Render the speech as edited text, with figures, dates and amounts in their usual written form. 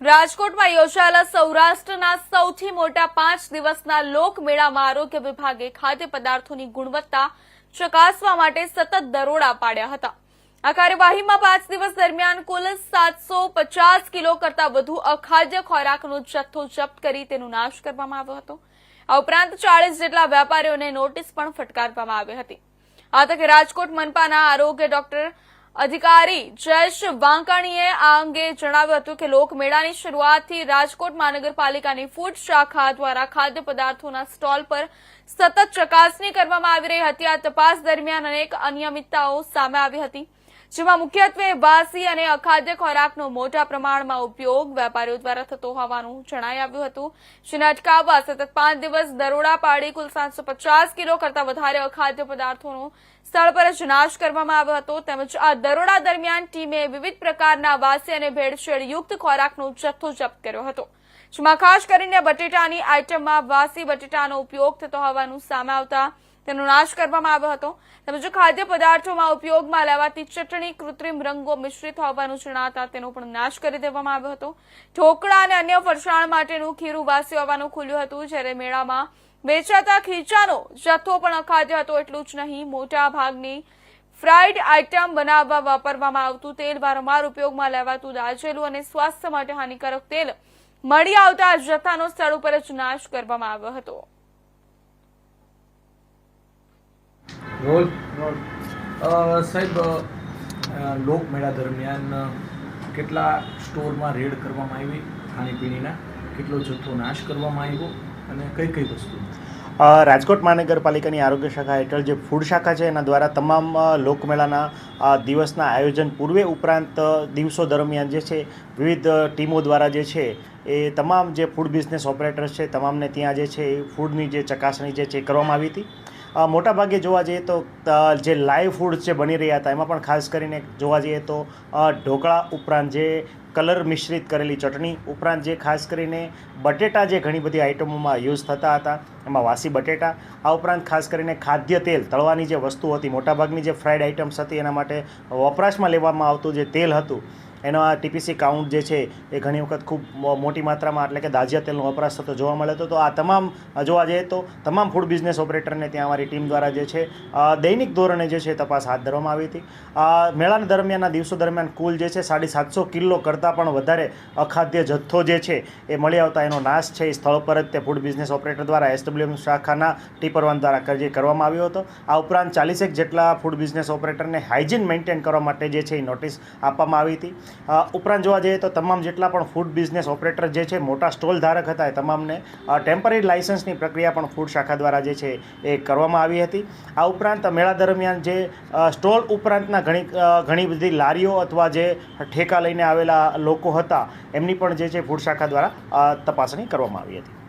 રાજકોટમાં યોજાયેલા સૌરાષ્ટ્રના સૌથી મોટા 5 દિવસના લોકમેળામાં આરોગ્ય વિભાગે ખાદ્ય પદાર્થોની ગુણવત્તા ચકાસવા માટે સતત દરોડા પાડ્યા હતા। આ કાર્યવાહીમાં 5 દિવસ દરમિયાન કુલ 750 કિલો કરતાં વધુ અખાદ્ય ખોરાકનો જથ્થો જપ્ત કરી તેનો નાશ કરવામાં આવ્યો હતો। આ ઉપરાંત 40 જેટલા વેપારીઓને નોટિસ પણ ફટકારવામાં આવી હતી। આ તકે રાજકોટ મનપાના આરોગ્ય ડોક્ટર અધિકારી જયેશ વાંકાણીએ આ અંગે જણાવ્યું હતું કે લોકમેળાની શરૂઆતથી રાજકોટ મહાનગરપાલિકાની ફૂડ શાખા દ્વારા ખાદ્ય પદાર્થોના સ્ટોલ પર સતત ચકાસણી કરવામાં આવી રહી હતી। આ તપાસ દરમિયાન અનેક અનિયમિતતાઓ સામે આવી હતી, જેમાં મુખ્યત્વે વાસી અને અખાદ્ય ખોરાકનો મોટા પ્રમાણમાં ઉપયોગ વેપારીઓ દ્વારા થતો હોવાનું જણાઈ આવ્યું હતું, જેને અટકાવવા સતત 5 દિવસ દરોડા પાડી કુલ 750 કિલો કરતાં વધારે અખાદ્ય પદાર્થોનો સ્થળ પર જ નાશ કરવામાં આવ્યો હતો। તેમજ આ દરોડા દરમિયાન ટીમે વિવિધ પ્રકારના વાસી અને ભેળસેળયુક્ત ખોરાકનો જથ્થો જપ્ત કર્યો હતો, જેમાં ખાસ કરીને બટેટાની આઇટમમાં વાસી બટેટાનો ઉપયોગ થતો હોવાનું સામે આવતા તેનો નાશ કરવામાં આવ્યો હતો। તેમજ ખાદ્ય પદાર્થોમાં ઉપયોગમાં લેવાતી ચટણી કૃત્રિમ રંગો મિશ્રિત હોવાનું જણાતા તેનો પણ નાશ કરી દેવામાં આવ્યો હતો। ઢોકળા અને અન્ય ફરસાણ માટેનું ખીરું વાસી હોવાનું ખુલ્યું હતું, જ્યારે મેળામાં વેચાતા ખીચાનો જથ્થો પણ અખાદ્ય હતો। એટલું જ નહીં, મોટા ભાગની ફ્રાઈડ આઇટમ બનાવવા વાપરવામાં આવતું તેલ, વારંવાર ઉપયોગમાં લેવાતું દાઝેલું અને સ્વાસ્થ્ય માટે હાનિકારક તેલ મળી આવતા જથ્થાનો સ્થળ ઉપર જ નાશ કરવામાં આવ્યો હતો। સાહેબ, લોકમેળા દરમિયાન કેટલા સ્ટોરમાં રેડ કરવામાં આવી, ખાણીપીણીના કેટલો જથ્થો નાશ કરવામાં આવ્યો અને કઈ કઈ વસ્તુ? રાજકોટ મહાનગરપાલિકાની આરોગ્ય શાખા હેઠળ જે ફૂડ શાખા છે એના દ્વારા તમામ લોકમેળાના દિવસના આયોજન પૂર્વે ઉપરાંત દિવસો દરમિયાન જે છે વિવિધ ટીમો દ્વારા જે છે એ તમામ જે ફૂડ બિઝનેસ ઓપરેટર્સ છે તમામને ત્યાં જે છે એ ફૂડની જે ચકાસણી જે છે કરવામાં આવી હતી। મોટાભાગે જોવા જઈએ તો જે લાઈવ ફૂડ જે બની રહ્યા હતા એમાં પણ ખાસ કરીને જોવા જઈએ તો ઢોકળા ઉપરાંત જે કલર મિશ્રિત કરેલી ચટણી ઉપરાંત જે ખાસ કરીને બટેટા જે ઘણી બધી આઇટમોમાં યુઝ થતા હતા એમાં વાસી બટેટા, આ ઉપરાંત ખાસ કરીને ખાદ્ય તેલ તળવાની જે વસ્તુ હતી, મોટાભાગની જે ફ્રાઈડ આઇટમ્સ હતી એના માટે વપરાશમાં લેવામાં આવતું જે તેલ હતું એનો આ ટીપીસી કાઉન્ટ જે છે એ ઘણી વખત ખૂબ મોટી માત્રામાં એટલે કે દાઝિયા તેલનો વપરાશ થતો જોવા મળે હતો। તો આ તમામ જોવા જઈએ તો તમામ ફૂડ બિઝનેસ ઓપરેટરને ત્યાં અમારી ટીમ દ્વારા જે છે દૈનિક ધોરણે જે છે તપાસ હાથ ધરવામાં આવી હતી। મેળાના દરમિયાનના દિવસો દરમિયાન કુલ જે છે 750 કિલો કરતાં પણ વધારે અખાદ્ય જથ્થો જે છે એ મળી આવતા એનો નાશ છે એ સ્થળ પર જ તે ફૂડ બિઝનેસ ઓપરેટર દ્વારા SWM શાખાના ટીપરવાન દ્વારા કરવામાં આવ્યો હતો। આ ઉપરાંત 40 જેટલા ફૂડ બિઝનેસ ઓપરેટરને હાઇજીન મેન્ટેન કરવા માટે જે છે એ નોટિસ આપવામાં આવી હતી। ઉપરાંત જોવા જઈએ તો તમામ જેટલા પણ ફૂડ બિઝનેસ ઓપરેટર જે છે મોટા સ્ટોલ ધારક હતા એ તમામને ટેમ્પરરી લાયસન્સની પ્રક્રિયા પણ ફૂડ શાખા દ્વારા જે છે એ કરવામાં આવી હતી। આ ઉપરાંત મેળા દરમિયાન જે સ્ટોલ ઉપરાંતના ઘણી બધી લારીઓ અથવા જે ઠેકા લઈને આવેલા લોકો હતા એમની પણ જે છે ફૂડ શાખા દ્વારા તપાસણી કરવામાં આવી હતી।